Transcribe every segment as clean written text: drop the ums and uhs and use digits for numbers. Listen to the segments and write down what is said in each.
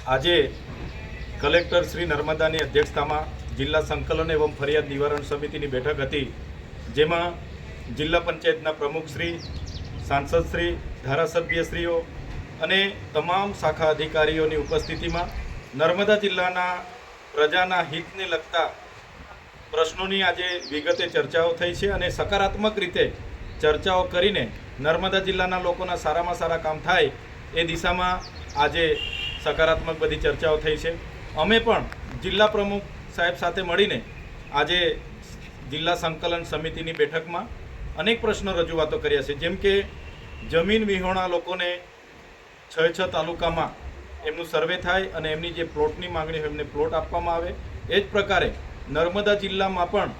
આજે કલેક્ટર શ્રી નર્મદાની અધ્યક્ષતામાં જિલ્લા સંકલન એવં ફરિયાદ નિવારણ સમિતિની બેઠક હતી, જેમાં જિલ્લા પંચાયતના પ્રમુખશ્રી, સાંસદશ્રી, ધારાસભ્યશ્રીઓ અને તમામ શાખા અધિકારીઓની ઉપસ્થિતિમાં નર્મદા જિલ્લાના પ્રજાના હિતને લગતા પ્રશ્નોની આજે વિગતે ચર્ચાઓ થઈ છે અને સકારાત્મક રીતે ચર્ચાઓ કરીને નર્મદા જિલ્લાના લોકોના સારામાં સારા કામ થાય એ દિશામાં આજે સકારાત્મક બધી ચર્ચાઓ થઈ છે. અમે પણ જિલ્લા પ્રમુખ સાહેબ સાથે મળીને આજે જિલ્લા સંકલન સમિતિની બેઠકમાં અનેક પ્રશ્નો રજૂઆતો કર્યા છે, જેમ કે જમીન વિહોણા લોકોને 6 તાલુકામાં એમનું સર્વે થાય અને એમની જે પ્લોટની માંગણી હોય એમને પ્લોટ આપવામાં આવે. એ જ પ્રકારે નર્મદા જિલ્લામાં પણ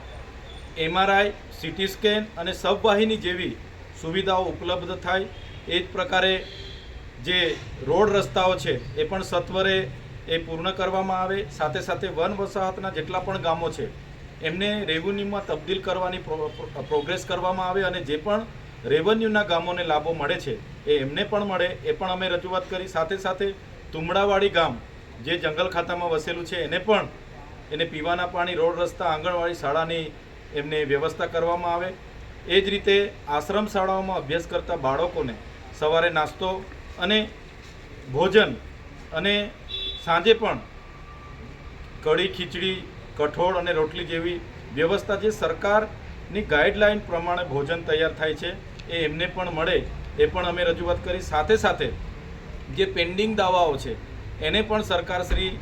MRI, CT સ્કેન અને સબવાહિની જેવી સુવિધાઓ ઉપલબ્ધ થાય. એ જ પ્રકારે જે રોડ રસ્તાઓ છે એ પણ સત્વરે એ પૂર્ણ કરવામાં આવે. સાથે સાથે વન વસાહતના જેટલા પણ ગામો છે એમને રેવન્યુમાં તબદીલ કરવાની પ્રોગ્રેસ કરવામાં આવે અને જે પણ રેવન્યુના ગામોને લાભો મળે છે એ એમને પણ મળે, એ પણ અમે રજૂઆત કરી. સાથે સાથે તુમડાવાડી ગામ જે જંગલ ખાતામાં વસેલું છે એને પીવાના પાણી, રોડ રસ્તા, આંગણવાડી, શાળાની એમને વ્યવસ્થા કરવામાં આવે. એ જ રીતે આશ્રમ શાળાઓમાં અભ્યાસ કરતા બાળકોને સવારે નાસ્તો અને ભોજન અને સાંજે પણ કઢી, ખીચડી, કઠોળ અને રોટલી જેવી વ્યવસ્થા જે સરકારની ગાઈડલાઈન પ્રમાણે ભોજન તૈયાર થાય છે એ એમને પણ મળે, એ પણ અમે રજૂઆત કરી. સાથે સાથે જે પેન્ડિંગ દાવાઓ છે એને પણ સરકારશ્રી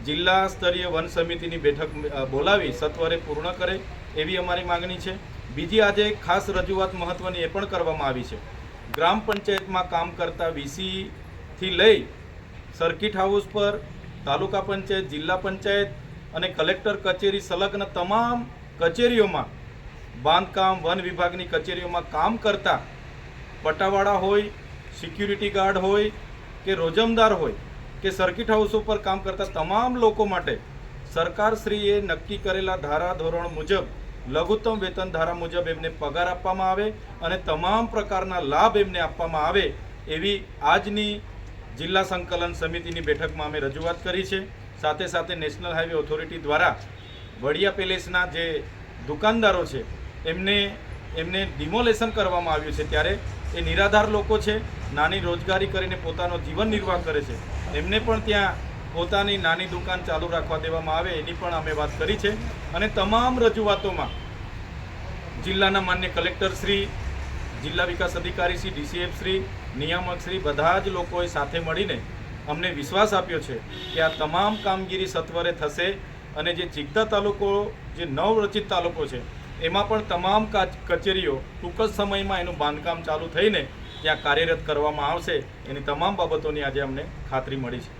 જિલ્લા સ્તરીય વન સમિતિની બેઠક બોલાવી સત્વરે પૂર્ણ કરે એવી અમારી માગણી છે. બીજી આજે ખાસ રજૂઆત મહત્ત્વની એ પણ કરવામાં આવી છે. ગ્રામ પંચાયતમાં કામ કરતા VCથી લઈ સર્કિટ હાઉસ પર, તાલુકા પંચાયત, જિલ્લા પંચાયત અને કલેક્ટર કચેરી સંલગ્ન તમામ કચેરીઓમાં, બાંધકામ, વન વિભાગની કચેરીઓમાં કામ કરતા પટાવાળા હોય, સિક્યુરિટી ગાર્ડ હોય કે રોજમદાર હોય કે સર્કિટ હાઉસ ઉપર કામ કરતા તમામ લોકો માટે સરકારશ્રીએ નક્કી કરેલા ધારા ધોરણ મુજબ, લઘુત્તમ વેતન ધારા મુજબ એમને પગાર આપવામાં આવે અને તમામ પ્રકારના લાભ એમને આપવામાં આવે એવી આજની જિલ્લા સંકલન સમિતિની બેઠકમાં અમે રજૂઆત કરી છે. સાથે સાથે નેશનલ હાઈવે ઓથોરિટી દ્વારા વડિયા પેલેસના જે દુકાનદારો છે એમને ડિમોલેશન કરવામાં આવ્યું છે, ત્યારે એ નિરાધાર લોકો છે, નાની રોજગારી કરીને પોતાનો જીવન નિર્વાહ કરે છે, એમને પણ ત્યાં પોતાની નાની દુકાન ચાલુ રાખવા દેવામાં આવે એની પણ અમે વાત કરી છે. અને તમામ રજૂઆતોમાં જિલ્લાના માન્ય કલેક્ટરશ્રી, જિલ્લા વિકાસ અધિકારીશ્રી, DCF શ્રી, નિયામકશ્રી બધા જ લોકોએ સાથે મળીને અમને વિશ્વાસ આપ્યો છે કે આ તમામ કામગીરી સત્વરે થશે અને જે ચિગતા તાલુકો, જે નવરચિત તાલુકો છે એમાં પણ તમામ કચેરીઓ ટૂંક જ સમયમાં એનું બાંધકામ ચાલુ થઈને ત્યાં કાર્યરત કરવામાં આવશે. એની તમામ બાબતોની આજે અમને ખાતરી મળી છે.